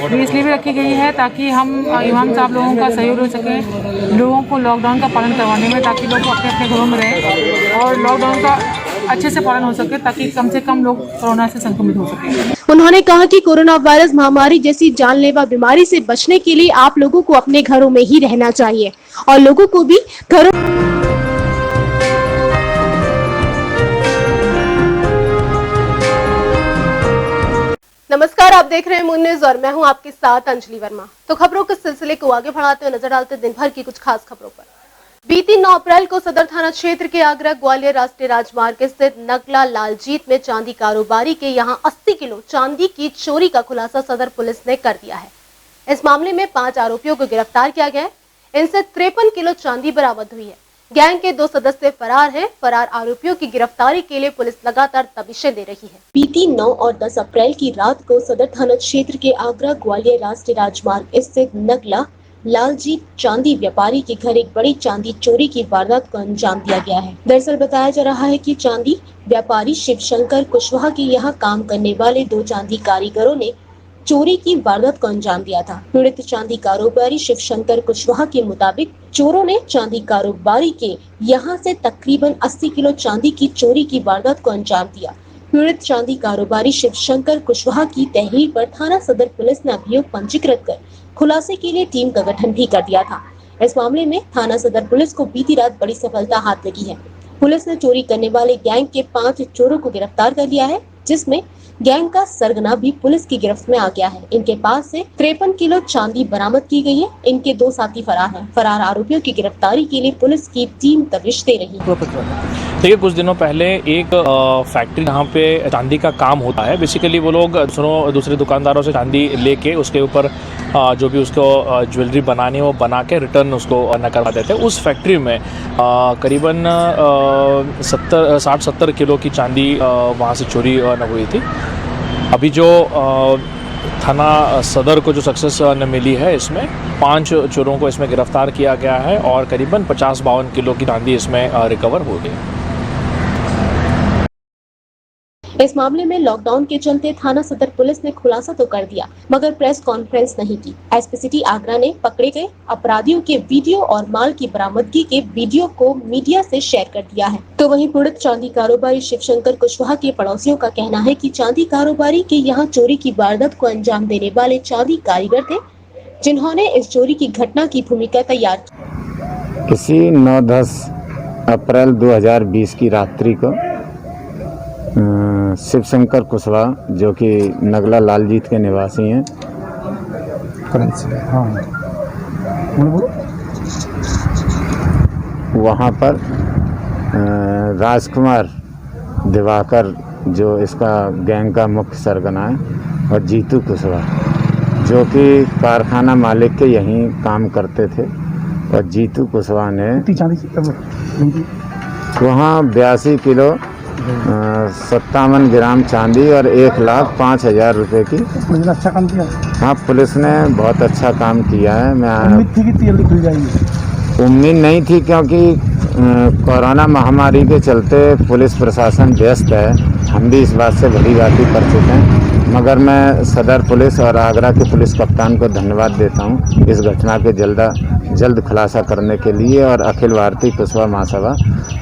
ये इसलिए भी रखी गई है ताकि हम इमाम साहब लोगों का सहयोग हो सके लोगों को लॉकडाउन का पालन करवाने में, ताकि लोग अपने अपने घरों में रहें और लॉकडाउन का अच्छे से पालन हो सके ताकि कम से कम लोग कोरोना से संक्रमित हो सके। उन्होंने कहा कि कोरोना वायरस महामारी जैसी जानलेवा बीमारी से बचने के लिए आप लोगों को अपने घरों में ही रहना चाहिए और लोगों को भी घरों। नमस्कार, आप देख रहे हैं मून न्यूज और मैं हूं आपके साथ अंजलि वर्मा। तो खबरों के सिलसिले को आगे बढ़ाते हुए नजर डालते दिन भर की कुछ खास खबरों पर। बीती 9 अप्रैल को सदर थाना क्षेत्र के आगरा ग्वालियर राष्ट्रीय राजमार्ग स्थित नगला लालजीत में चांदी कारोबारी के यहां 80 किलो चांदी की चोरी का खुलासा सदर पुलिस ने कर दिया है। इस मामले में 5 आरोपियों को गिरफ्तार किया गया है। इनसे 53 किलो चांदी बरामद हुई है। गैंग के 2 सदस्य फरार हैं। फरार आरोपियों की गिरफ्तारी के लिए पुलिस लगातार तबीशें दे रही है। बीती 9 और 10 अप्रैल की रात को सदर थाना क्षेत्र के आगरा ग्वालियर राष्ट्रीय राजमार्ग स्थित नगला लालजीत चांदी व्यापारी के घर एक बड़ी चांदी चोरी की वारदात को अंजाम दिया गया है। दरअसल बताया जा रहा है कि चांदी व्यापारी शिवशंकर कुशवाहा के यहाँ काम करने वाले 2 चांदी कारीगरों ने चोरी की वारदात को अंजाम दिया था। पीड़ित चांदी कारोबारी शिवशंकर कुशवाहा के मुताबिक चोरों ने चांदी कारोबारी के यहाँ से तकरीबन 80 किलो चांदी की चोरी की वारदात को अंजाम दिया। पीड़ित चांदी कारोबारी शिवशंकर कुशवाहा की तहरीर पर थाना सदर पुलिस ने अभियोग पंजीकृत कर खुलासे के लिए टीम का गठन भी कर दिया था। इस मामले में थाना सदर पुलिस को बीती रात बड़ी सफलता हाथ लगी है। पुलिस ने चोरी करने वाले गैंग के 5 चोरों को गिरफ्तार कर लिया है, जिसमें गैंग का सरगना भी पुलिस की गिरफ्त में आ गया है। इनके पास से 53 किलो चांदी बरामद की गई है। इनके 2 साथी फरार हैं। फरार आरोपियों की गिरफ्तारी के लिए पुलिस की टीम तविश दे रही है। देखिए, कुछ दिनों पहले एक फैक्ट्री यहाँ पे चांदी का काम होता है। बेसिकली वो लोग दूसरे दुकानदारों से चांदी लेके उसके ऊपर जो भी उसको ज्वेलरी बनानी है वो बना के रिटर्न उसको न करवा देते हैं। उस फैक्ट्री में करीबन 60-70 किलो की चांदी वहाँ से चोरी न हुई थी। अभी जो थाना सदर को जो सक्सेस न मिली है, इसमें 5 चोरों को इसमें गिरफ्तार किया गया है और करीबन 50-52 किलो की चांदी इसमें रिकवर हो गई। इस मामले में लॉकडाउन के चलते थाना सदर पुलिस ने खुलासा तो कर दिया, मगर प्रेस कॉन्फ्रेंस नहीं की। एसपी सिटी आगरा ने पकड़े गए अपराधियों के वीडियो और माल की बरामदगी के वीडियो को मीडिया से शेयर कर दिया है। तो वहीं पीड़ित चांदी कारोबारी शिवशंकर कुशवाहा के पड़ोसियों का कहना है कि चांदी कारोबारी के यहाँ चोरी की वारदात को अंजाम देने वाले चांदी कारीगर थे, जिन्होंने इस चोरी की घटना की भूमिका तैयार की। इसी 9-10 अप्रैल 2020 की रात्रि को शिवशंकर कुशवाहा, जो कि नगला लालजीत के निवासी हैं, वहाँ पर राजकुमार दिवाकर, जो इसका गैंग का मुख्य सरगना है, और जीतू कुशवाहा, जो कि कारखाना मालिक के यहीं काम करते थे, और जीतू कुशवाहा ने वहाँ 82 किलो 57 ग्राम चांदी और 1,05,000 रुपए की। पुलिस ने अच्छा काम किया। हाँ, पुलिस ने बहुत अच्छा काम किया है। मैं उम्मीद थी कि जल्दी खुल जाएगी। उम्मीद नहीं थी, क्योंकि कोरोना महामारी के चलते पुलिस प्रशासन व्यस्त है। हम भी इस बात से भली भांति परिचित हैं, मगर मैं सदर पुलिस और आगरा के पुलिस कप्तान को धन्यवाद देता हूं इस घटना के जल्द खुलासा करने के लिए, और अखिल भारतीय कुशवाहा महासभा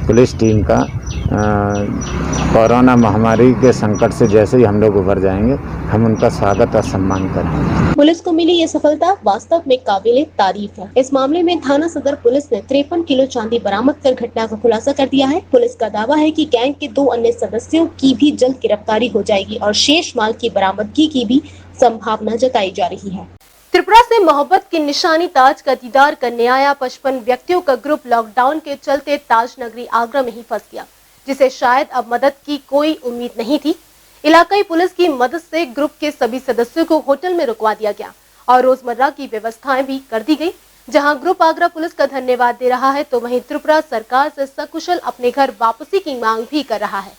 पुलिस टीम का कोरोना महामारी के संकट से जैसे ही हम लोग उभर जाएंगे, हम उनका स्वागत और सम्मान करेंगे। पुलिस को मिली ये सफलता वास्तव में काबिले तारीफ है। इस मामले में थाना सदर पुलिस ने 53 किलो चांदी बरामद कर घटना का खुलासा कर दिया है। पुलिस का दावा है कि गैंग के 2 अन्य सदस्यों की भी जल्द गिरफ्तारी हो जाएगी और शेष माल की बरामदगी की भी संभावना जताई जा रही है। त्रिपुरा से मोहब्बत की निशानी ताज का दीदार करने आया 55 व्यक्तियों का ग्रुप लॉकडाउन के चलते ताज नगरी आगरा में ही फंस गया, जिसे शायद अब मदद की कोई उम्मीद नहीं थी। इलाकाई पुलिस की मदद से ग्रुप के सभी सदस्यों को होटल में रुकवा दिया गया और रोजमर्रा की व्यवस्थाएं भी कर दी गई। जहां ग्रुप आगरा पुलिस का धन्यवाद दे रहा है, तो वहीं त्रिपुरा सरकार से सकुशल अपने घर वापसी की मांग भी कर रहा है।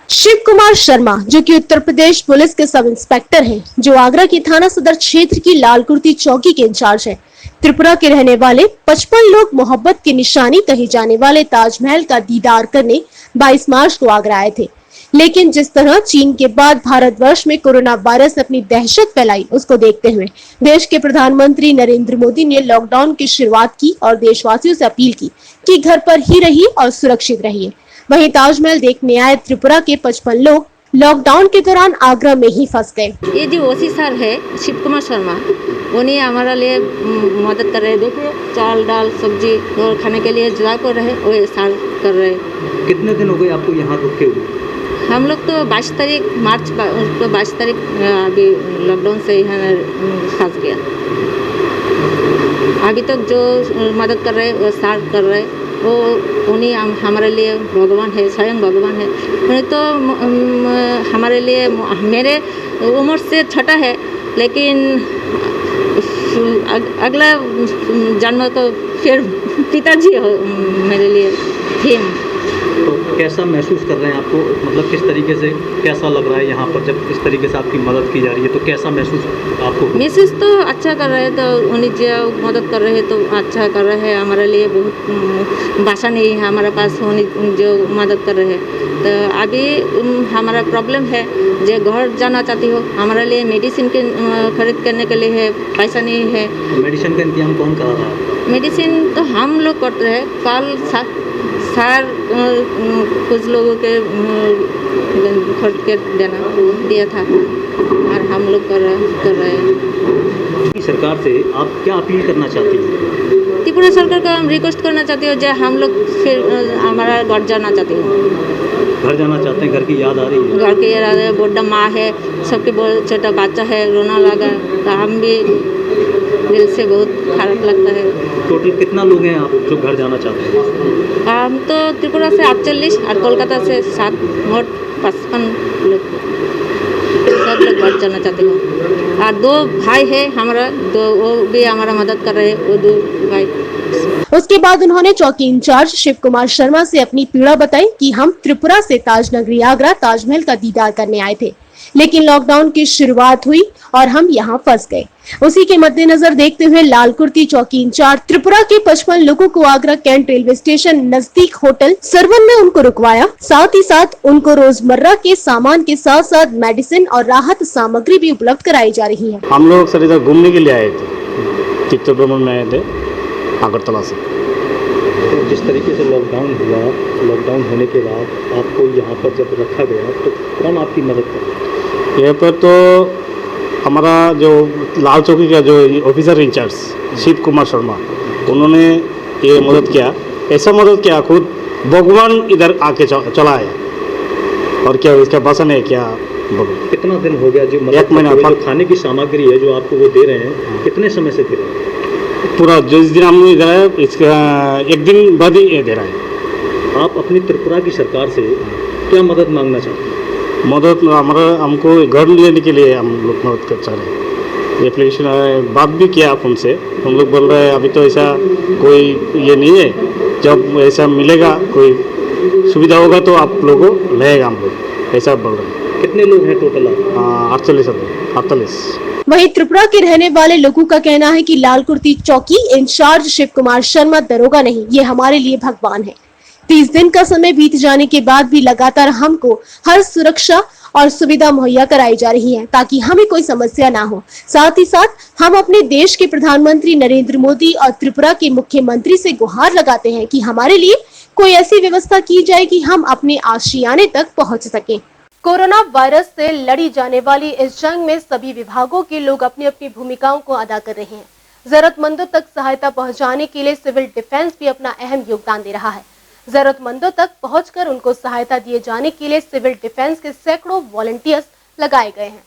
शिव कुमार शर्मा, जो कि उत्तर प्रदेश पुलिस के सब इंस्पेक्टर हैं, जो आगरा की थाना सदर क्षेत्र की लालकुर्ती चौकी के इंचार्ज हैं, त्रिपुरा के रहने वाले 55 लोग मोहब्बत की निशानी कही जाने वाले ताजमहल का दीदार करने 22 मार्च को आगरा आए थे। लेकिन जिस तरह चीन के बाद भारतवर्ष में कोरोना वायरस ने अपनी दहशत फैलाई, उसको देखते हुए देश के प्रधानमंत्री नरेंद्र मोदी ने लॉकडाउन की शुरुआत की और देशवासियों से अपील की कि घर पर ही रहिए और सुरक्षित रहिए। वहीं ताजमहल देखने आए त्रिपुरा के 55 लोग लॉकडाउन के दौरान आगरा में ही फंस गए। ये जो ओसी सर है शिव कुमार शर्मा, उन्हीं हमारा लिए मदद कर रहे हैं। देखिए चावल दाल सब्जी और खाने के लिए जुड़ा कर रहे, वो सार कर रहे। कितने दिन हो गए आपको यहाँ रुके हुए? हम लोग तो 22 तारीख मार्च को 22 तारीख अभी लॉकडाउन से यहाँ फंस गया। अभी तक जो मदद कर रहे वो सार कर रहे, वो उन्हीं हमारे लिए भगवान है, स्वयं भगवान है। उन्हें तो हमारे लिए, मेरे उम्र से छोटा है, लेकिन अगला जन्म तो फिर पिताजी हो मेरे लिए थे। तो कैसा महसूस कर रहे हैं आपको, मतलब किस तरीके से कैसा लग रहा है यहाँ पर जब इस तरीके से आपकी मदद की जा रही है, तो कैसा महसूस आपको? महसूस तो अच्छा कर रहे हैं, तो उन्हीं जो मदद कर रहे हैं तो अच्छा कर रहे हैं। हमारे लिए बहुत भाषा नहीं है हमारे पास, उन्हीं जो मदद कर रहे हैं। तो अभी हमारा प्रॉब्लम है, जो घर जाना चाहती हो, हमारे लिए मेडिसिन के खरीद करने के लिए है, पैसा नहीं है। मेडिसिन का इंतजाम कौन करा रहा है? मेडिसिन तो हम लोग करते हैं, कल सार कुछ लोगों के खरीद के दिया था और हम लोग कर रहे हैं। सरकार से आप क्या अपील करना चाहती हैं? त्रिपुरा सरकार का हम रिक्वेस्ट करना चाहते हो, जो हम लोग फिर हमारा घर जाना चाहते हो। घर जाना चाहते हैं, घर की याद आ रही है? घर की याद आ रही है, बुढ़ा माँ है, सबके बहुत छोटा बच्चा है, रोना लगा, तो हम भी दिल से बहुत खराब लगता है। टोटल कितना लोग हैं आप जो घर जाना चाहते हैं? हम तो त्रिपुरा से 48 और कोलकाता से 7, मोट 55 लोग, सब लोग घर जाना चाहते हैं। और 2 भाई है हमारा, वो भी हमारा मदद कर रहे हैं, वो 2 भाई। उसके बाद उन्होंने चौकी इंचार्ज शिव कुमार शर्मा से अपनी पीड़ा बताई कि हम त्रिपुरा से ताजनगरी आगरा ताजमहल का दीदार करने आए थे, लेकिन लॉकडाउन की शुरुआत हुई और हम यहाँ फंस गए। उसी के मद्देनजर देखते हुए लालकुर्ती चौकी इंचार्ज त्रिपुरा के 55 लोगों को आगरा कैंट रेलवे स्टेशन नजदीक होटल सरवन में उनको रुकवाया। साथ ही साथ उनको रोजमर्रा के सामान के साथ साथ मेडिसिन और राहत सामग्री भी उपलब्ध कराई जा रही है। हम लोग सर इधर घूमने के लिए आए थे, तीर्थ भ्रमण में आए थे अगरतला से। तो जिस तरीके से लॉकडाउन हुआ, लॉकडाउन होने के बाद आपको यहाँ पर जब रखा गया तो कौन आपकी मदद कर? यहाँ पर तो हमारा जो लाल चौकी का जो ऑफिसर इंचार्ज शिव कुमार शर्मा, उन्होंने ये मदद किया। ऐसा मदद किया खुद भगवान इधर आके चला है, और क्या इसका भाषा नहीं क्या बोलो। कितना दिन हो गया जो एक महीना? जो खाने की सामग्री है जो आपको वो दे रहे हैं, कितने समय से दे रहे हैं? पूरा जिस दिन हम इधर है इसका 1 दिन बाद ही ये दे रहा है। आप अपनी त्रिपुरा की सरकार से क्या मदद मांगना चाहते हैं? मदद हमारा, हमको घर लेने के लिए हम लोग मदद कर चाह रहे हैं। एप्लीकेशन बात भी किया आप उनसे, हम लोग बोल रहे हैं अभी तो ऐसा कोई ये नहीं है, जब ऐसा मिलेगा कोई सुविधा होगा तो आप लोगों को लेगा हम लोग, ऐसा बोल रहे हैं। कितने लोग हैं टोटल? 48। वहीं त्रिपुरा के रहने वाले लोगों का कहना है कि लालकुर्ती चौकी इंचार्ज शिव कुमार शर्मा दरोगा नहीं, ये हमारे लिए भगवान है। 30 दिन का समय बीत जाने के बाद भी लगातार हमको हर सुरक्षा और सुविधा मुहैया कराई जा रही है ताकि हमें कोई समस्या ना हो। साथ ही साथ हम अपने देश के प्रधानमंत्री नरेंद्र मोदी और त्रिपुरा के मुख्यमंत्री से गुहार लगाते हैं कि हमारे लिए कोई ऐसी व्यवस्था की जाए कि हम अपने आशियाने तक पहुंच सकें। कोरोना वायरस से लड़ी जाने वाली इस जंग में सभी विभागों के लोग अपनी अपनी भूमिकाओं को अदा कर रहे हैं। जरूरतमंदों तक सहायता पहुंचाने के लिए सिविल डिफेंस भी अपना अहम योगदान दे रहा है। जरूरतमंदों तक पहुंचकर उनको सहायता दिए जाने के लिए सिविल डिफेंस के सैकड़ों वॉलंटियर्स लगाए गए हैं।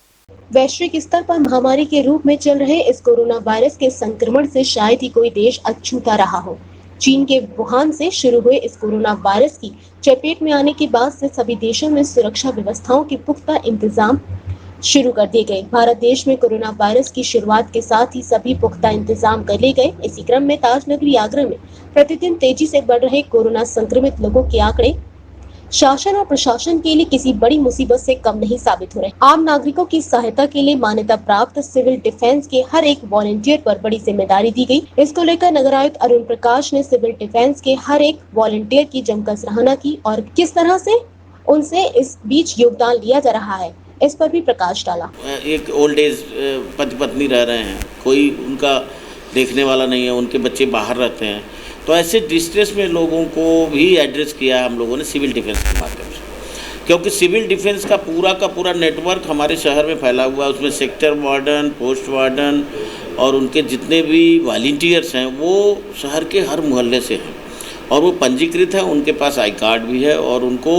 वैश्विक स्तर पर महामारी के रूप में चल रहे इस कोरोना वायरस के संक्रमण से शायद ही कोई देश अछूता रहा हो। चीन के वुहान से शुरू हुए इस कोरोना वायरस की चपेट में आने के बाद से सभी देशों में सुरक्षा व्यवस्थाओं के पुख्ता इंतजाम शुरू कर दिए गए। भारत देश में कोरोना वायरस की शुरुआत के साथ ही सभी पुख्ता इंतजाम कर लिए गए। इसी क्रम में ताजनगरी आगरा में प्रतिदिन तेजी से बढ़ रहे कोरोना संक्रमित लोगों के आंकड़े शासन और प्रशासन के लिए किसी बड़ी मुसीबत से कम नहीं साबित हो रहे। आम नागरिकों की सहायता के लिए मान्यता प्राप्त सिविल डिफेंस के हर एक वॉलंटियर पर बड़ी जिम्मेदारी दी गई। इसको लेकर नगर आयुक्त अरुण प्रकाश ने सिविल डिफेंस के हर एक वॉलंटियर की जमकर सराहना की और किस तरह से उनसे इस बीच योगदान लिया जा रहा है, इस पर भी प्रकाश डाला। एक ओल्ड एज पति पत्नी रह रहे हैं, कोई उनका देखने वाला नहीं है, उनके बच्चे बाहर रहते हैं, तो ऐसे डिस्ट्रेस में लोगों को भी एड्रेस किया है हम लोगों ने सिविल डिफेंस के माध्यम से, क्योंकि सिविल डिफेंस का पूरा नेटवर्क हमारे शहर में फैला हुआ है। उसमें सेक्टर वार्डन, पोस्ट वार्डन और उनके जितने भी वॉलंटियर्स हैं वो शहर के हर मोहल्ले से हैं और वो पंजीकृत हैं, उनके पास आई कार्ड भी है और उनको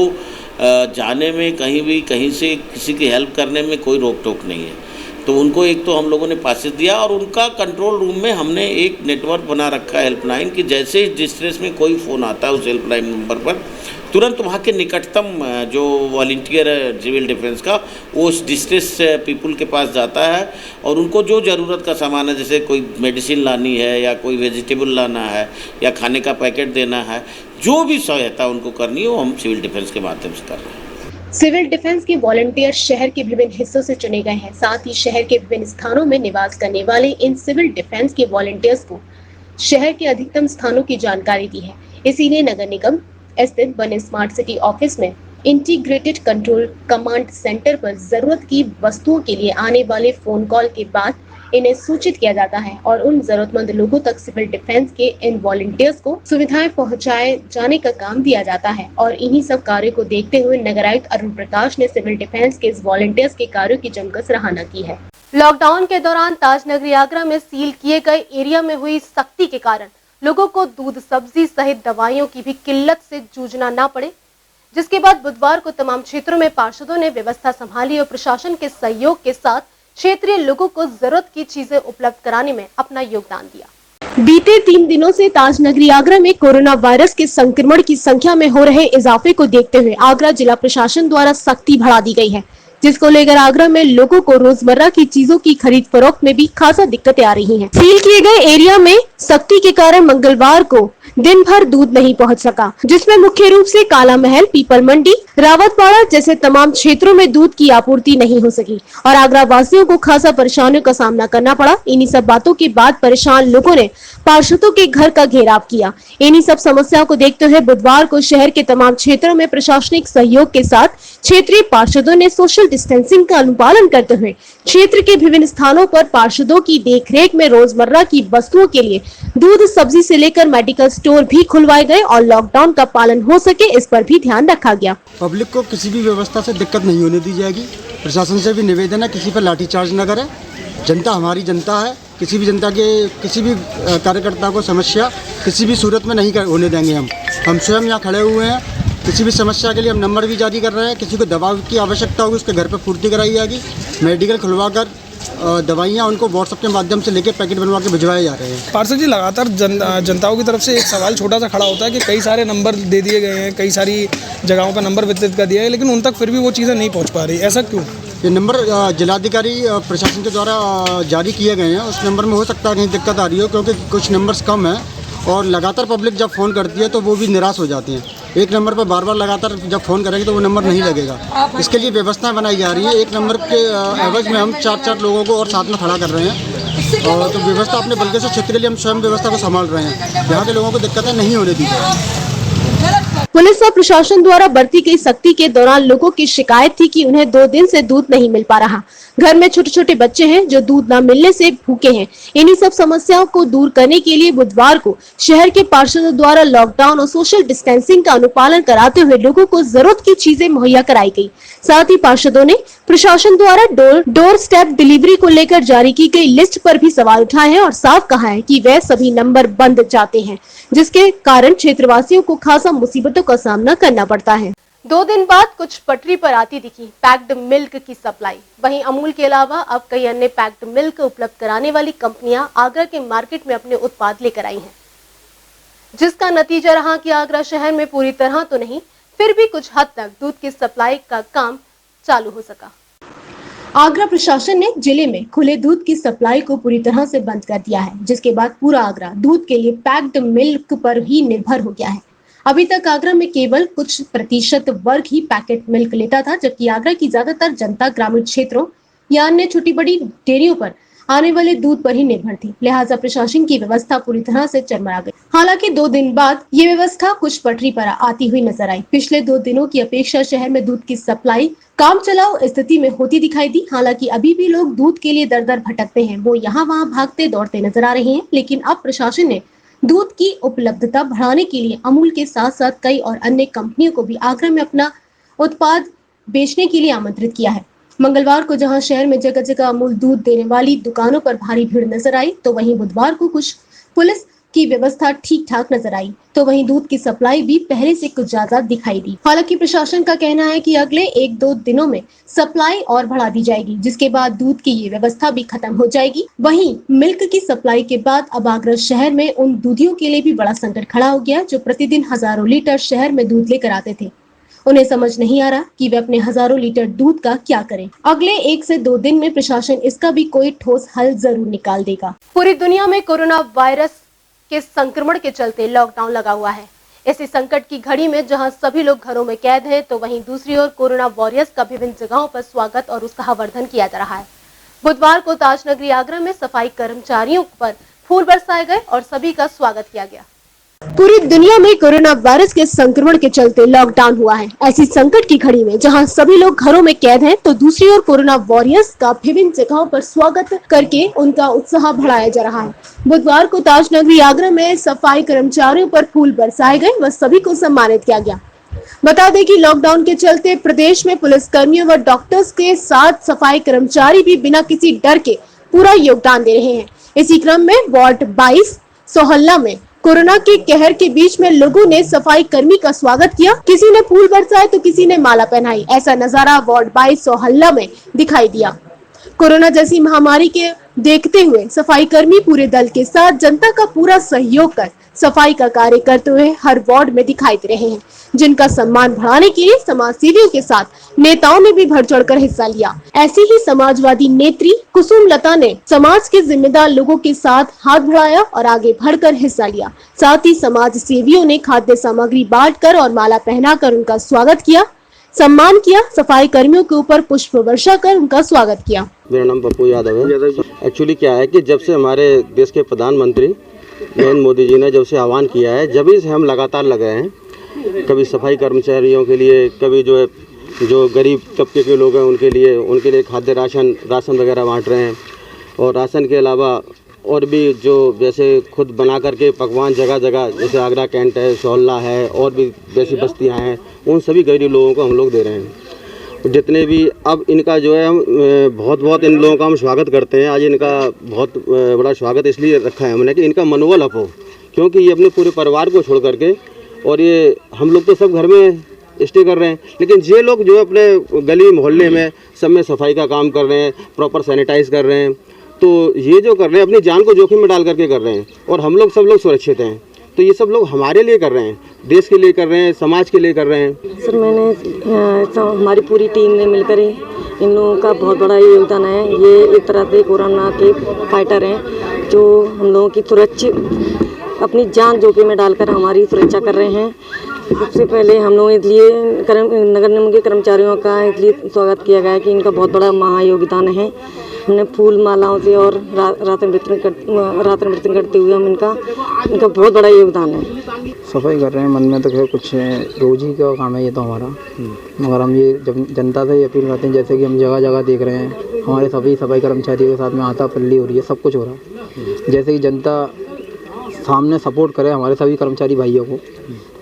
जाने में कहीं से किसी की हेल्प करने में कोई रोक टोक नहीं है। तो उनको एक तो हम लोगों ने पासेस दिया और उनका कंट्रोल रूम में हमने एक नेटवर्क बना रखा है हेल्पलाइन कि जैसे ही डिस्ट्रेस में कोई फ़ोन आता है उस हेल्पलाइन नंबर पर तुरंत वहाँ के निकटतम जो वॉलंटियर है सिविल डिफेंस का वो उस डिस्ट्रेस पीपल के पास जाता है और उनको जो ज़रूरत का सामान है, जैसे कोई मेडिसिन लानी है या कोई वेजिटेबल लाना है या खाने का पैकेट देना है, जो भी सहायता उनको करनी है वो हम सिविल डिफेंस के माध्यम से कर रहे हैं। सिविल डिफेंस के वॉलंटियर शहर के विभिन्न हिस्सों से चुने गए हैं। साथ ही शहर के विभिन्न स्थानों में निवास करने वाले इन सिविल डिफेंस के वॉलंटियर्स को शहर के अधिकतम स्थानों की जानकारी दी है। इसीलिए नगर निगम स्थित बने स्मार्ट सिटी ऑफिस में इंटीग्रेटेड कंट्रोल कमांड सेंटर पर जरूरत की वस्तुओं के लिए आने वाले फोन कॉल के बाद इन्हें सूचित किया जाता है और उन जरूरतमंद लोगों तक सिविल डिफेंस के इन वॉलंटियर्स को सुविधाएं पहुंचाए जाने का काम दिया जाता है। और इन्हीं सब कार्यों को देखते हुए नगर आयुक्त अरुण प्रकाश ने सिविल डिफेंस के इस वॉलंटियर्स के कार्यों की जमकर सराहना की है। लॉकडाउन के दौरान ताजनगरी आगरा में सील किए गए एरिया में हुई सख्ती के कारण लोगों को दूध, सब्जी सहित दवाइयों की भी किल्लत से जूझना न पड़े, जिसके बाद बुधवार को तमाम क्षेत्रों में पार्षदों ने व्यवस्था संभाली और प्रशासन के सहयोग के साथ क्षेत्रीय लोगों को जरूरत की चीजें उपलब्ध कराने में अपना योगदान दिया। बीते 3 दिनों से ताजनगरी आगरा में कोरोना वायरस के संक्रमण की संख्या में हो रहे इजाफे को देखते हुए आगरा जिला प्रशासन द्वारा सख्ती बढ़ा दी गई है, जिसको लेकर आगरा में लोगों को रोजमर्रा की चीजों की खरीद फरोख्त में भी खासा दिक्कतें आ रही हैं। सील किए गए एरिया में सख्ती के कारण मंगलवार को दिन भर दूध नहीं पहुंच सका, जिसमें मुख्य रूप से काला महल, पीपल मंडी, रावतपाड़ा जैसे तमाम क्षेत्रों में दूध की आपूर्ति नहीं हो सकी और आगरा वासियों को खासा परेशानियों का सामना करना पड़ा। इन्हीं सब बातों के बाद परेशान लोगों ने पार्षदों के घर का घेराव किया। इन्हीं सब समस्याओं को देखते हुए बुधवार को शहर के तमाम क्षेत्रों में प्रशासनिक सहयोग के साथ क्षेत्रीय पार्षदों ने सोशल डिस्टेंसिंग का अनुपालन करते हुए क्षेत्र के विभिन्न स्थानों पर पार्षदों की देखरेख में रोजमर्रा की वस्तुओं के लिए दूध, सब्जी से लेकर मेडिकल स्टोर भी खुलवाए गए और लॉकडाउन का पालन हो सके इस पर भी ध्यान रखा गया। पब्लिक को किसी भी व्यवस्था से दिक्कत नहीं होने दी जाएगी। प्रशासन से भी निवेदन है किसी पर लाठीचार्ज न करे। जनता हमारी जनता है, किसी भी जनता के किसी भी कार्यकर्ता को समस्या किसी भी सूरत में नहीं होने देंगे। हम स्वयं यहाँ खड़े हुए हैं। किसी भी समस्या के लिए हम नंबर भी जारी कर रहे हैं। किसी को दवा की आवश्यकता होगी उसके घर पर पूर्ति कराई जाएगी। मेडिकल खुलवाकर दवाइयाँ उनको व्हाट्सएप के माध्यम से लेके पैकेट बनवा के भिजवाए जा रहे हैं। पार्षद जी, लगातार जनताओं की तरफ से एक सवाल छोटा सा खड़ा होता है कि कई सारे नंबर दे दिए गए हैं, कई सारी जगहों पर नंबर वितरित कर दिया है, लेकिन उन तक फिर भी वो चीज़ें नहीं पहुंच पा रही, ऐसा क्यों? ये नंबर जिलाधिकारी प्रशासन के द्वारा जारी किए गए हैं। उस नंबर में हो सकता है कहीं दिक्कत आ रही हो, क्योंकि कुछ नंबर्स कम हैं और लगातार पब्लिक जब फ़ोन करती है तो वो भी निराश हो जाती हैं। एक नंबर पर बार बार लगातार जब फ़ोन करेंगे तो वो नंबर नहीं लगेगा। इसके लिए व्यवस्थाएं बनाई जा रही है। एक नंबर के एवज में हम 4-4 लोगों को और साथ में खड़ा कर रहे हैं और तो व्यवस्था अपने बल्कि से क्षेत्र के लिए हम स्वयं व्यवस्था को संभाल रहे हैं। यहाँ के लोगों को दिक्कतें नहीं होने दी जाएगी। पुलिस व प्रशासन द्वारा बरती गई सख्ती के दौरान लोगों की शिकायत थी कि उन्हें 2 दिन से दूध नहीं मिल पा रहा। घर में छोटे छोटे बच्चे हैं जो दूध न मिलने से भूखे हैं। इन्हीं सब समस्याओं को दूर करने के लिए बुधवार को शहर के पार्षदों द्वारा लॉकडाउन और सोशल डिस्टेंसिंग का अनुपालन कराते हुए लोगों को जरूरत की चीजें मुहैया कराई गई। साथ ही पार्षदों ने प्रशासन द्वारा डोर स्टेप डिलीवरी को लेकर जारी की गई लिस्ट पर भी सवाल उठाए हैं और साफ कहा है कि वह सभी नंबर बंद जाते हैं, जिसके कारण क्षेत्रवासियों को खासा मुसीबतों का सामना करना पड़ता है। 2 दिन बाद कुछ पटरी पर आती दिखी पैक्ड मिल्क की सप्लाई। वहीं अमूल के अलावा अब कई अन्य पैक्ड मिल्क उपलब्ध कराने वाली कंपनियां आगरा के मार्केट में अपने उत्पाद लेकर आई हैं, जिसका नतीजा रहा कि आगरा शहर में पूरी तरह तो नहीं, फिर भी कुछ हद तक दूध की सप्लाई का काम चालू हो सका। आगरा प्रशासन ने जिले में खुले दूध की सप्लाई को पूरी तरह से बंद कर दिया है, जिसके बाद पूरा आगरा दूध के लिए पैक्ड मिल्क पर ही निर्भर हो गया है। अभी तक आगरा में केवल कुछ प्रतिशत वर्ग ही पैकेट मिल्क लेता था, जबकि आगरा की ज्यादातर जनता ग्रामीण क्षेत्रों या अन्य छोटी बड़ी डेयरियों पर आने वाले दूध पर ही निर्भर थी, लिहाजा प्रशासन की व्यवस्था पूरी तरह से चरमरा गई। हालांकि 2 दिन बाद ये व्यवस्था कुछ पटरी पर आती हुई नजर आई। पिछले 2 दिनों की अपेक्षा शहर में दूध की सप्लाई काम चलाओ स्थिति में होती दिखाई दी। हालांकि अभी भी लोग दूध के लिए दर दर भटकते हैं, वो यहाँ वहाँ भागते दौड़ते नजर आ रहे हैं। लेकिन अब प्रशासन ने दूध की उपलब्धता बढ़ाने के लिए अमूल के साथ साथ कई और अन्य कंपनियों को भी आगरा में अपना उत्पाद बेचने के लिए आमंत्रित किया है। मंगलवार को जहां शहर में जगह जगह अमूल दूध देने वाली दुकानों पर भारी भीड़ नजर आई, तो वहीं बुधवार को कुछ पुलिस की व्यवस्था ठीक ठाक नजर आई, तो वहीं दूध की सप्लाई भी पहले से कुछ ज्यादा दिखाई दी। हालांकि प्रशासन का कहना है कि अगले 1-2 दिनों में सप्लाई और बढ़ा दी जाएगी, जिसके बाद दूध की ये व्यवस्था भी खत्म हो जाएगी। वहीं मिल्क की सप्लाई के बाद अब आगरा शहर में उन दूधियों के लिए भी बड़ा संकट खड़ा हो गया जो प्रतिदिन हजारों लीटर शहर में दूध लेकर आते थे। उन्हें समझ नहीं आ रहा कि वे अपने हजारों लीटर दूध का क्या करें। अगले 1 से 2 दिन में प्रशासन इसका भी कोई ठोस हल जरूर निकाल देगा। पूरी दुनिया में कोरोना वायरस के संक्रमण के चलते लॉकडाउन लगा हुआ है। ऐसी संकट की घड़ी में जहां सभी लोग घरों में कैद हैं, तो वहीं दूसरी ओर कोरोना वॉरियर्स का विभिन्न जगहों पर स्वागत और उत्साहवर्धन किया जा रहा है। बुधवार को ताजनगरी आगरा में सफाई कर्मचारियों पर फूल बरसाए गए और सभी का स्वागत किया गया। पूरी दुनिया में कोरोना वायरस के संक्रमण के चलते लॉकडाउन हुआ है। ऐसी संकट की घड़ी में जहां सभी लोग घरों में कैद हैं, तो दूसरी ओर कोरोना वॉरियर्स का विभिन्न जगहों पर स्वागत करके उनका उत्साह बढ़ाया जा रहा है। बुधवार को ताजनगरी आगरा में सफाई कर्मचारियों पर फूल बरसाए गए व सभी को सम्मानित किया गया। बता दें कि लॉकडाउन के चलते प्रदेश में पुलिस कर्मियों व डॉक्टर्स के साथ सफाई कर्मचारी भी बिना किसी डर के पूरा योगदान दे रहे हैं। इसी क्रम में वार्ड 22 सोहल्ला में कोरोना के कहर के बीच में लोगों ने सफाई कर्मी का स्वागत किया। किसी ने फूल बरसाए तो किसी ने माला पहनाई। ऐसा नजारा वार्ड 22 सोहल्ला में दिखाई दिया। कोरोना जैसी महामारी के देखते हुए सफाई कर्मी पूरे दल के साथ जनता का पूरा सहयोग कर सफाई का कार्य करते हुए हर वार्ड में दिखाई दे रहे हैं, जिनका सम्मान बढ़ाने के लिए समाज सेवियों के साथ नेताओं ने भी बढ़ चढ़कर हिस्सा लिया। ऐसी ही समाजवादी नेत्री कुसुम लता ने समाज के जिम्मेदार लोगों के साथ हाथ बढ़ाया और आगे बढ़कर हिस्सा लिया। साथ ही समाज सेवियों ने खाद्य सामग्री बांटकर और माला पहनाकर उनका स्वागत किया, सम्मान किया। सफाई कर्मियों के ऊपर पुष्प वर्षा कर उनका स्वागत किया। मेरा नाम पप्पू यादव है। एक्चुअली क्या है कि जब से हमारे देश के प्रधानमंत्री नरेंद्र मोदी जी ने जब से आह्वान किया है, जब से हम लगातार लगे हैं। कभी सफाई कर्मचारियों के लिए, कभी जो गरीब तबके के लोग हैं उनके लिए खाद्य राशन वगैरह बांट रहे हैं। और राशन के अलावा और भी जो जैसे खुद बना करके पकवान जगह जगह, जैसे आगरा कैंट है, सोहल्ला है और भी जैसी बस्तियां हैं, उन सभी गरीब लोगों को हम लोग दे रहे हैं। जितने भी अब इनका जो है हम बहुत इन लोगों का हम स्वागत करते हैं। आज इनका बहुत बड़ा स्वागत इसलिए रखा है हमने कि इनका मनोबल अप हो, क्योंकि ये अपने पूरे परिवार को छोड़ करके, और ये हम लोग तो सब घर में स्टे कर रहे हैं, लेकिन ये लोग जो अपने गली मोहल्ले में सब में सफाई का काम कर रहे हैं, प्रॉपर सैनिटाइज कर रहे हैं, तो ये जो कर रहे हैं अपनी जान को जोखिम में डाल करके कर रहे हैं। और हम लोग सब लोग सुरक्षित हैं, तो ये सब लोग हमारे लिए कर रहे हैं, देश के लिए कर रहे हैं, समाज के लिए कर रहे हैं। सर मैंने हमारी पूरी टीम ने मिलकर इन लोगों का बहुत बड़ा योगदान है। ये एक तरह से कोरोना के फाइटर हैं जो हम लोगों की सुरक्षित अपनी जान जोखिम में डालकर हमारी सुरक्षा कर रहे हैं। सबसे पहले हम लोग इसलिए नगर निगम के कर्मचारियों का इसलिए स्वागत किया गया है कि इनका बहुत बड़ा महायोगदान है। हमने फूल मालाओं से और राशन वितरण करते हुए हम इनका बहुत बड़ा योगदान है। सफाई कर रहे हैं, मन में तो खैर कुछ रोज ही का काम है ये तो हमारा, मगर हम ये जब जनता से ये अपील करते हैं, जैसे कि हम जगह जगह देख रहे हैं हमारे सभी सफाई कर्मचारियों के साथ में हाथापल्ली हो रही है, सब कुछ हो रहा है। जैसे कि जनता सामने सपोर्ट करे हमारे सभी कर्मचारी भाइयों को,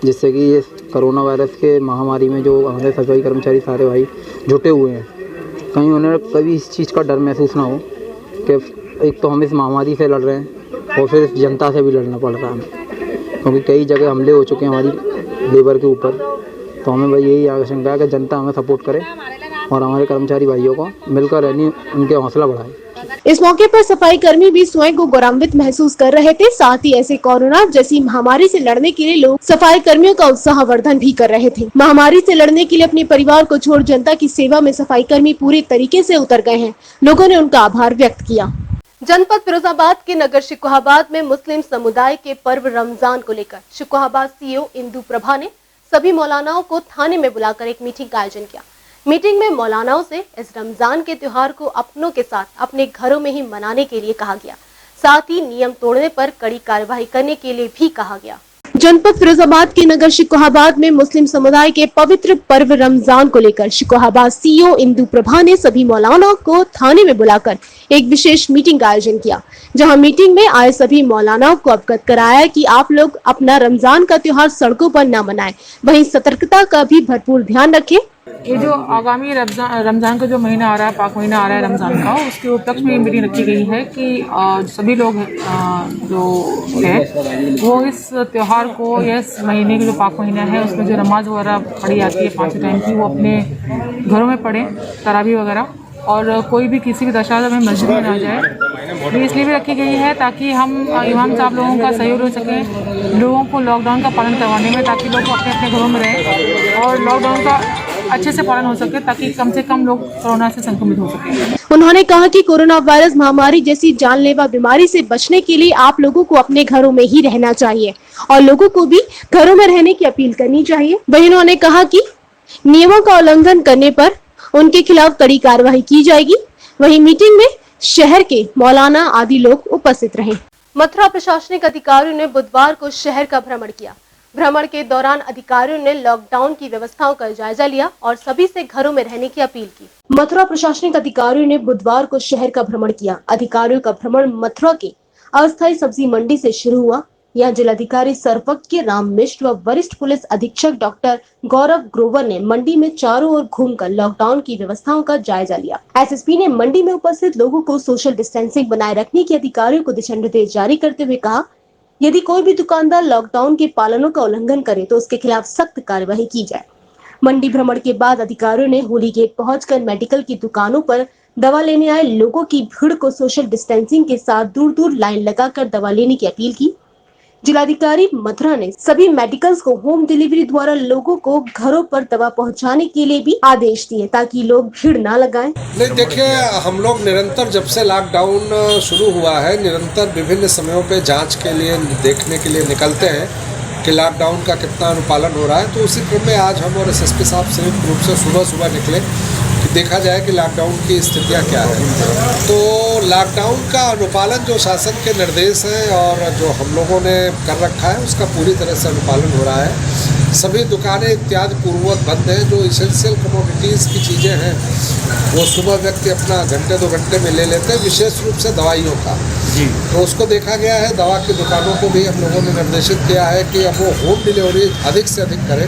जिससे कि ये कोरोना वायरस के महामारी में जो हमारे सफाई कर्मचारी सारे भाई जुटे हुए हैं, कहीं उन्हें कभी इस चीज़ का डर महसूस ना हो कि एक तो हम इस महामारी से लड़ रहे हैं और फिर जनता से भी लड़ना पड़ रहा है, क्योंकि कई जगह हमले हो चुके हैं हमारी लेबर के ऊपर। तो हमें भाई यही आशंका है कि जनता हमें सपोर्ट करे और हमारे कर्मचारी भाइयों को मिलकर रहने उनके हौसला बढ़ाए। इस मौके पर सफाई कर्मी भी स्वयं को गौरवान्वित महसूस कर रहे थे। साथ ही ऐसे कोरोना जैसी महामारी से लड़ने के लिए लोग सफाई कर्मियों का उत्साहवर्धन भी कर रहे थे। महामारी से लड़ने के लिए अपने परिवार को छोड़ जनता की सेवा में सफाई कर्मी पूरी तरीके से उतर गए हैं। लोगों ने उनका आभार व्यक्त किया। जनपद फिरोजाबाद के नगर शिकोहाबाद में मुस्लिम समुदाय के पर्व रमजान को लेकर शिकोहाबाद सीईओ इंदु प्रभा ने सभी मौलानाओं को थाने में बुलाकर एक मीटिंग का आयोजन किया, मीटिंग में मौलानाओं से इस रमजान के त्योहार को अपनों के साथ अपने घरों में ही मनाने के लिए कहा गया। साथ ही नियम तोड़ने पर कड़ी कार्रवाई करने के लिए भी कहा गया। जनपद फिरोजाबाद के नगर शिकोहाबाद में मुस्लिम समुदाय के पवित्र पर्व रमजान को लेकर शिकोहाबाद सीईओ इंदु प्रभा ने सभी मौलानाओं को थाने में बुलाकर एक विशेष मीटिंग का आयोजन किया, जहां मीटिंग में आए सभी मौलानाओं को अवगत कराया कि आप लोग अपना रमजान का त्योहार सड़कों पर न मनाएं, वहीं सतर्कता का भी भरपूर ध्यान रखें। ये जो आगामी रमजान का जो महीना आ रहा है, पाक महीना आ रहा है रमजान का, उसके उपलक्ष्य में ये मीटिंग रखी गई है कि सभी लोग जो है वो इस त्यौहार को या इस महीने के जो पाक महीना है उसमें जो नमाज वगैरह पढ़ी जाती है 5 टाइम की, वो अपने घरों में पढ़ें, तरावी वगैरह, और कोई भी किसी भी दशा में मस्जिद में ना जाए। ये इसलिए भी रखी गई है ताकि हम इमाम साहब लोगों का सहयोग हो सके लोगों को लॉकडाउन का पालन करवाने में, ताकि लोग अपने अपने घरों में रहें और लॉकडाउन का अच्छे से पालन हो सके, ताकि कम से कम लोग कोरोना से संक्रमित हो सके। उन्होंने कहा कि कोरोना वायरस महामारी जैसी जानलेवा बीमारी से बचने के लिए आप लोगों को अपने घरों में ही रहना चाहिए और लोगों को भी घरों में रहने की अपील करनी चाहिए। वहीं उन्होंने कहा कि नियमों का उल्लंघन करने पर उनके खिलाफ कड़ी कार्रवाई की जाएगी। वहीं मीटिंग में शहर के मौलाना आदि लोग उपस्थित रहे। मथुरा प्रशासनिक अधिकारियों ने बुधवार को शहर का भ्रमण किया। भ्रमण के दौरान अधिकारियों ने लॉकडाउन की व्यवस्थाओं का जायजा लिया और सभी से घरों में रहने की अपील की। मथुरा प्रशासनिक अधिकारियों ने बुधवार को शहर का भ्रमण किया। अधिकारियों का भ्रमण मथुरा के अस्थायी सब्जी मंडी से शुरू हुआ। यहाँ जिलाधिकारी सर्वज्ञ राम मिश्र व वरिष्ठ पुलिस अधीक्षक डॉक्टर गौरव ग्रोवर ने मंडी में चारों ओर घूमकर लॉकडाउन की व्यवस्थाओं का जायजा लिया। एसएसपी ने मंडी में उपस्थित लोगों को सोशल डिस्टेंसिंग बनाए रखने की अधिकारियों को दिशा निर्देश जारी करते हुए कहा, यदि कोई भी दुकानदार लॉकडाउन के पालनों का उल्लंघन करे तो उसके खिलाफ सख्त कार्यवाही की जाए। मंडी भ्रमण के बाद अधिकारियों ने होली गेट पहुंचकर मेडिकल की दुकानों पर दवा लेने आए लोगों की भीड़ को सोशल डिस्टेंसिंग के साथ दूर दूर लाइन लगाकर दवा लेने की अपील की। जिलाधिकारी मथुरा ने सभी मेडिकल्स को होम डिलीवरी द्वारा लोगों को घरों पर दवा पहुंचाने के लिए भी आदेश दिए ताकि लोग भीड़ न लगाएं। नहीं, देखिए, हम लोग निरंतर जब से लॉकडाउन शुरू हुआ है निरंतर विभिन्न समयों पे जांच के लिए देखने के लिए निकलते हैं कि लॉकडाउन का कितना अनुपालन हो रहा है। तो उसी क्रम में आज हम और एसएसपी साहब संयुक्त रूप से सुबह निकले कि देखा जाए कि लॉकडाउन की स्थितियाँ क्या है। तो लॉकडाउन का अनुपालन जो शासन के निर्देश हैं और जो हम लोगों ने कर रखा है उसका पूरी तरह से अनुपालन हो रहा है। सभी दुकानें इत्यादि पूर्ववत बंद हैं। जो इसेंशियल कमोडिटीज़ की चीज़ें हैं वो सुबह व्यक्ति अपना घंटे 2 घंटे में ले लेते हैं, विशेष रूप से दवाइयों का जी। तो उसको देखा गया है। दवा की दुकानों को भी हम लोगों ने निर्देशित किया है कि अब वो होम डिलीवरी अधिक से अधिक करें।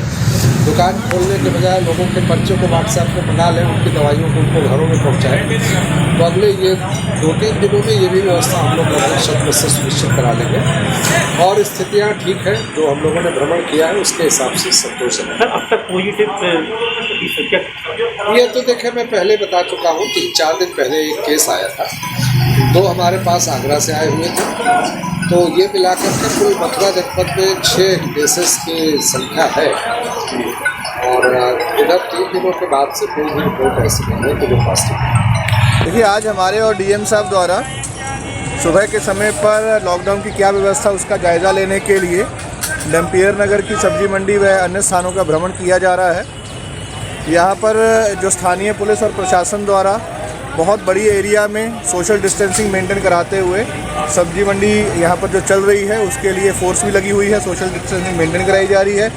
दुकान खोलने के बजाय लोगों के बच्चों को व्हाट्सएप पर मंगा लें, उनकी दवाइयों को उनको घरों में पहुँचाएँ। तो अगले ये 2-3 दिनों में ये भी व्यवस्था हम लोग लगभग से सुनिश्चित करा लेंगे और स्थितियाँ ठीक है। जो हम लोगों ने भ्रमण किया है उसके हिसाब से संतोष है। अब तक पॉजिटिव ये तो देखे, मैं पहले बता चुका हूँ, 3-4 दिन पहले एक केस आया था। 2 हमारे पास आगरा से आए हुए थे। तो ये मिलाकर के कुल मथुरा जनपद में 6 केसेस की संख्या है और इधर 3 दिनों के बाद से कोई भी रिपोर्ट ऐसी नहीं है कि जो पॉजिटिव। देखिए, आज हमारे और डीएम साहब द्वारा सुबह के समय पर लॉकडाउन की क्या व्यवस्था उसका जायज़ा लेने के लिए डम्पियर नगर की सब्जी मंडी व अन्य स्थानों का भ्रमण किया जा रहा है। यहाँ पर जो स्थानीय पुलिस और प्रशासन द्वारा बहुत बड़ी एरिया में सोशल डिस्टेंसिंग मेंटेन कराते हुए सब्जी मंडी यहाँ पर जो चल रही है उसके लिए फोर्स भी लगी हुई है। सोशल डिस्टेंसिंग मेंटेन कराई जा रही है।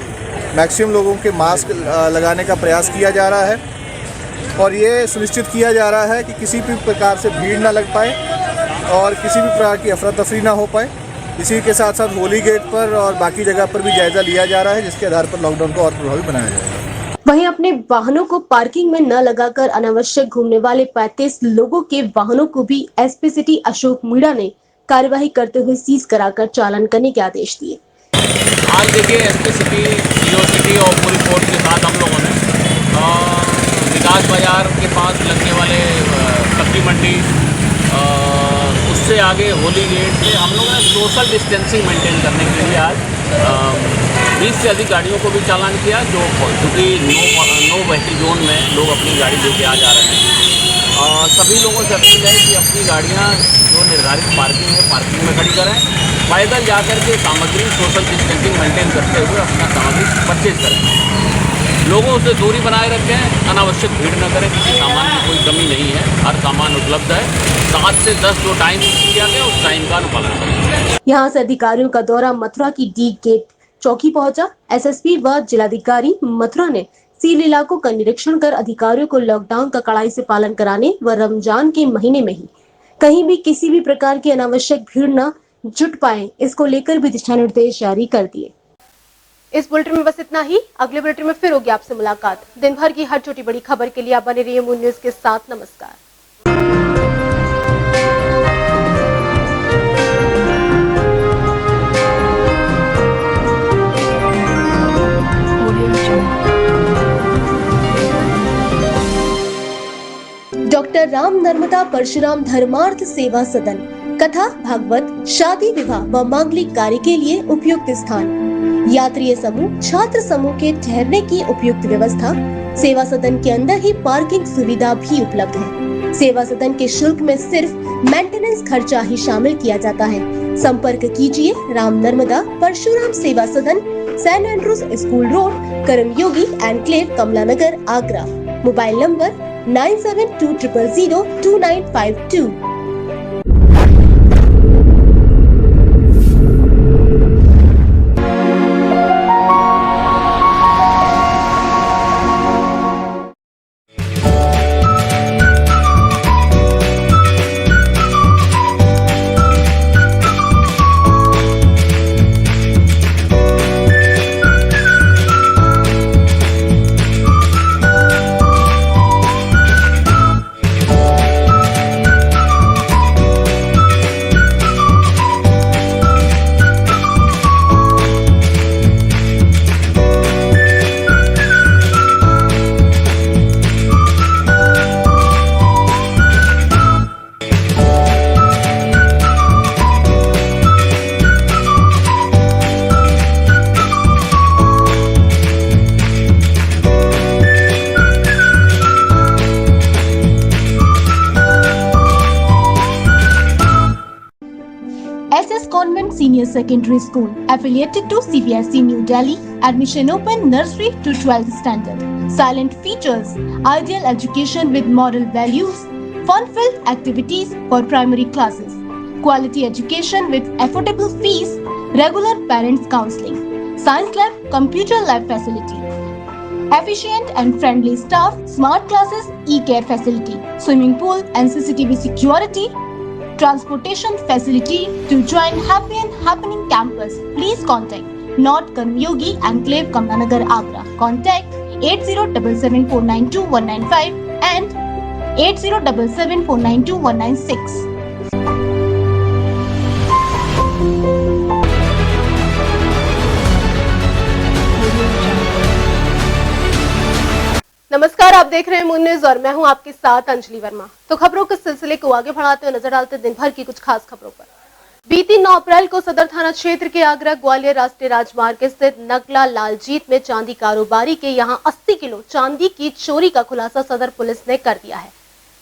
मैक्सिमम लोगों के मास्क लगाने का प्रयास किया जा रहा है और ये सुनिश्चित किया जा रहा है कि किसी भी प्रकार से भीड़ ना लग पाए और किसी भी प्रकार की अफरा तफरी ना हो पाए। इसी के साथ साथ होली गेट पर और बाकी जगह पर भी जायजा लिया जा रहा है, जिसके आधार पर लॉकडाउन को और प्रभावी बनाया जाएगा। वहीं अपने वाहनों को पार्किंग में न लगाकर अनावश्यक घूमने वाले 35 लोगों के वाहनों को भी एसपी सिटी अशोक मीणा ने कार्यवाही करते हुए सीज कराकर चालान करने के आदेश दिए। आज देखिए, एसपी सिटी, जीओ सिटी और पूरी फोर्स के साथ हम लोगों ने विकास बाजार के पास लगने वाले सब्जी मंडी उससे आगे होली गेट से हम लोगों ने सोशल डिस्टेंसिंग मेंटेन करने के लिए आज 20 से अधिक गाड़ियों को भी चालान किया, जो क्योंकि नो व्हीकल जोन में लोग अपनी गाड़ी लेके आ जा रहे हैं। सभी लोगों से अपील है कि अपनी गाड़ियां जो निर्धारित पार्किंग है पार्किंग में खड़ी करें, पैदल जाकर के सामग्री सोशल डिस्टेंसिंग मेंटेन करते हुए अपना सामग्री परचेज करें। लोगों से दूरी बनाए रखें, अनावश्यक भीड़ न करें। किसी सामान की कोई कमी नहीं है, हर सामान उपलब्ध है। 7 से 10 जो टाइम किया गया उस टाइम का अनुपालन करें। यहाँ से अधिकारियों का दौरा मथुरा की डी गेट चौकी पहुंचा। एसएसपी व जिलाधिकारी मथुरा ने सील इलाकों का निरीक्षण कर अधिकारियों को लॉकडाउन का कड़ाई से पालन कराने व रमजान के महीने में ही कहीं भी किसी भी प्रकार की अनावश्यक भीड़ न जुट पाए, इसको लेकर भी दिशा निर्देश जारी कर दिए। इस बुलेटिन में बस इतना ही। अगले बुलेटिन में फिर होगी आपसे मुलाकात। दिन भर की हर छोटी बड़ी खबर के लिए आप बने रहिए मून न्यूज के साथ। नमस्कार। डॉक्टर राम नर्मदा परशुराम धर्मार्थ सेवा सदन, कथा, भागवत, शादी, विवाह व मांगलिक कार्य के लिए उपयुक्त स्थान, यात्री समूह, छात्र समूह के ठहरने की उपयुक्त व्यवस्था। सेवा सदन के अंदर ही पार्किंग सुविधा भी उपलब्ध है। सेवा सदन के शुल्क में सिर्फ मेंटेनेंस खर्चा ही शामिल किया जाता है। संपर्क कीजिए Ram Narmada Parshuram Seva Sadan, saint Andrews school road, Karmayogi enclave, Kamla Nagar, Agra. Mobile number 9720002952। Senior Secondary School affiliated to CBSE New Delhi. Admission open nursery to 12th standard. Silent features, ideal education with moral values, fun-filled activities for primary classes, quality education with affordable fees, regular parents counseling, science lab, computer lab facility, efficient and friendly staff, smart classes, e-care facility, swimming pool and CCTV security, transportation facility. To join Happy and Happening campus, please contact North Karmyogi Enclave, Kamlanagar, Agra. Contact 8077492195 and 8077492196. नमस्कार, आप देख रहे हैं moon news और मैं हूं आपके साथ अंजलि वर्मा। तो खबरों के सिलसिले को आगे बढ़ाते हुए नजर डालते दिन भर की कुछ खास खबरों पर। बीती 9 अप्रैल को सदर थाना क्षेत्र के आगरा ग्वालियर राष्ट्रीय राजमार्ग स्थित नगला लालजीत में चांदी कारोबारी के यहां 80 किलो चांदी की चोरी का खुलासा सदर पुलिस ने कर दिया है।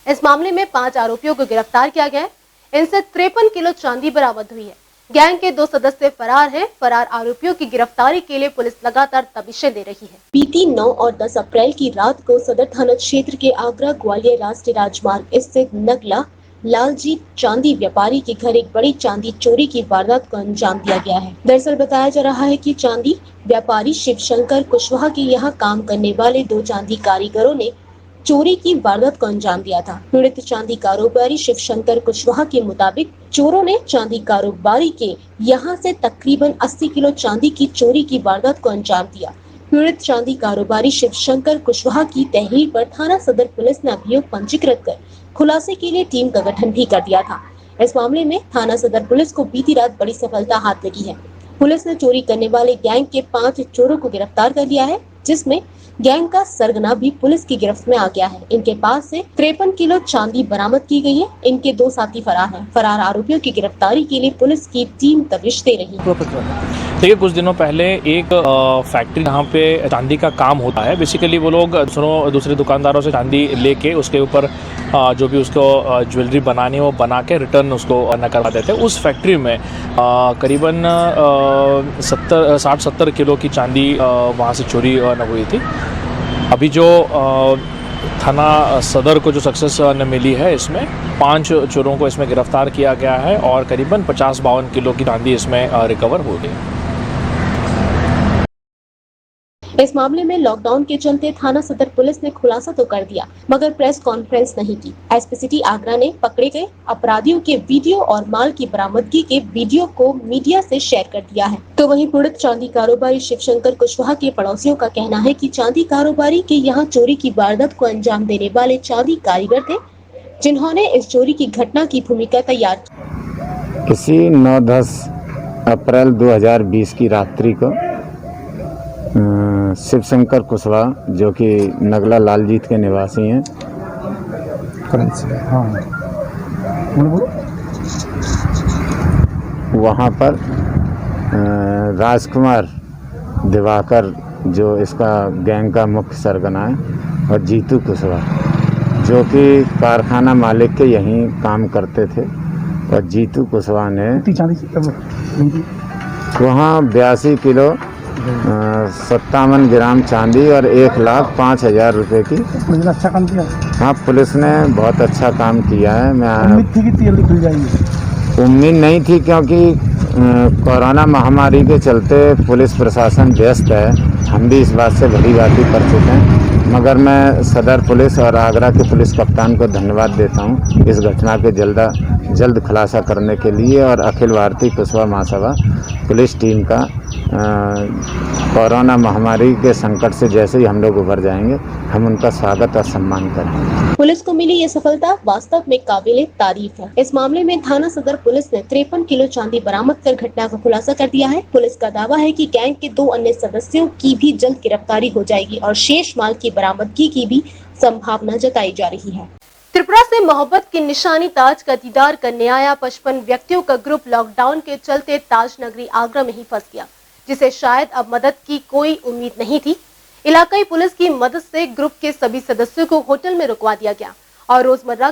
इस मामले में 5 आरोपियों को गिरफ्तार किया गया है। इनसे 53 किलो चांदी बरामद हुई है। गैंग के 2 सदस्य फरार हैं। फरार आरोपियों की गिरफ्तारी के लिए पुलिस लगातार तबीशें दे रही है। बीती 9 और 10 अप्रैल की रात को सदर थाना क्षेत्र के आगरा ग्वालियर राष्ट्रीय राजमार्ग स्थित नगला लालजीत चांदी व्यापारी के घर एक बड़ी चांदी चोरी की वारदात को अंजाम दिया गया है। दरअसल बताया जा रहा है कि चांदी व्यापारी शिवशंकर कुशवाहा के यहाँ काम करने वाले 2 चांदी कारीगरों ने चोरी की वारदात को अंजाम दिया था। पीड़ित चांदी कारोबारी शिवशंकर कुशवाहा के मुताबिक चोरों ने चांदी कारोबारी के यहाँ से तकरीबन 80 किलो चांदी की चोरी की वारदात को अंजाम दिया। पीड़ित चांदी कारोबारी शिवशंकर कुशवाहा की तहरीर पर थाना सदर पुलिस ने अभियोग पंजीकृत कर खुलासे के लिए टीम का गठन भी कर दिया था। इस मामले में थाना सदर पुलिस को बीती रात बड़ी सफलता हाथ लगी है। पुलिस ने चोरी करने वाले गैंग के 5 चोरों को गिरफ्तार कर लिया है, जिसमें गैंग का सरगना भी पुलिस की गिरफ्त में आ गया है। इनके पास से 53 किलो चांदी बरामद की गई है। इनके 2 साथी फरार हैं। फरार आरोपियों की गिरफ्तारी के लिए पुलिस की टीम तविश दे रही है। देखिए, कुछ दिनों पहले एक फैक्ट्री जहाँ पे चांदी का काम होता है, बेसिकली वो लोग दूसरे दुकानदारों से चांदी लेके उसके ऊपर जो भी उसको ज्वेलरी बनानी है वो बना के रिटर्न उसको न करवा देते हैं। उस फैक्ट्री में करीबन 60-70 किलो की चांदी वहाँ से चोरी न हुई थी। अभी जो थाना सदर को जो सक्सेस मिली है, इसमें 5 चोरों को इसमें गिरफ्तार किया गया है और करीबन 50-52 किलो की चांदी इसमें रिकवर हो गई। इस मामले में लॉकडाउन के चलते थाना सदर पुलिस ने खुलासा तो कर दिया, मगर प्रेस कॉन्फ्रेंस नहीं की। एसपी सिटी आगरा ने पकड़े गए अपराधियों के वीडियो और माल की बरामदगी के वीडियो को मीडिया से शेयर कर दिया है। तो वहीं पीड़ित चांदी कारोबारी शिवशंकर कुशवाहा के पड़ोसियों का कहना है कि चांदी कारोबारी के यहाँ चोरी की वारदात को अंजाम देने वाले चांदी कारीगर थे, जिन्होंने इस चोरी की घटना की भूमिका तैयार की। इसी 9-10 अप्रैल 2020 की रात्रि को शिवशंकर कुशवाहा, जो कि नगला लालजीत के निवासी हैं, वहाँ पर राजकुमार दिवाकर, जो इसका गैंग का मुख्य सरगना है, और जीतू कुशवाहा, जो कि कारखाना मालिक के यहीं काम करते थे, और जीतू कुशवाहा ने वहाँ 82 किलो 57 ग्राम चांदी और 1,05,000 रुपए की। अच्छा काम किया। हाँ, पुलिस ने बहुत अच्छा काम किया है। मैं उम्मीद थी कि जल्दी खुल जाएगी। उम्मीद नहीं थी, क्योंकि कोरोना महामारी के चलते पुलिस प्रशासन व्यस्त है। हम भी इस बात से भली भांति परिचित हैं, मगर मैं सदर पुलिस और आगरा के पुलिस कप्तान को धन्यवाद देता हूं इस घटना के जल्द खुलासा करने के लिए, और अखिल भारतीय कुशवाहा महासभा पुलिस टीम का कोरोना महामारी के संकट से जैसे ही हम लोग उभर जाएंगे, हम उनका स्वागत और सम्मान करेंगे। पुलिस को मिली ये सफलता वास्तव में काबिले तारीफ है। इस मामले में थाना सदर पुलिस ने 53 किलो चांदी बरामद कर घटना का खुलासा कर दिया है। पुलिस का दावा है कि गैंग के 2 अन्य सदस्यों की भी जल्द गिरफ्तारी हो जाएगी और शेष माल की बरामदगी की भी संभावना जताई जा रही है। त्रिपुरा से मोहब्बत की निशानी ताज का दीदार करने आया 55 व्यक्तियों का ग्रुप लॉकडाउन के चलते ताज नगरी आगरा में ही फंस गया, जिसे शायद अब मदद की कोई उम्मीद नहीं थी। इलाकाई पुलिस की मदद से ग्रुप के सभी सदस्यों को होटल में रुकवा दिया गया और रोजमर्रा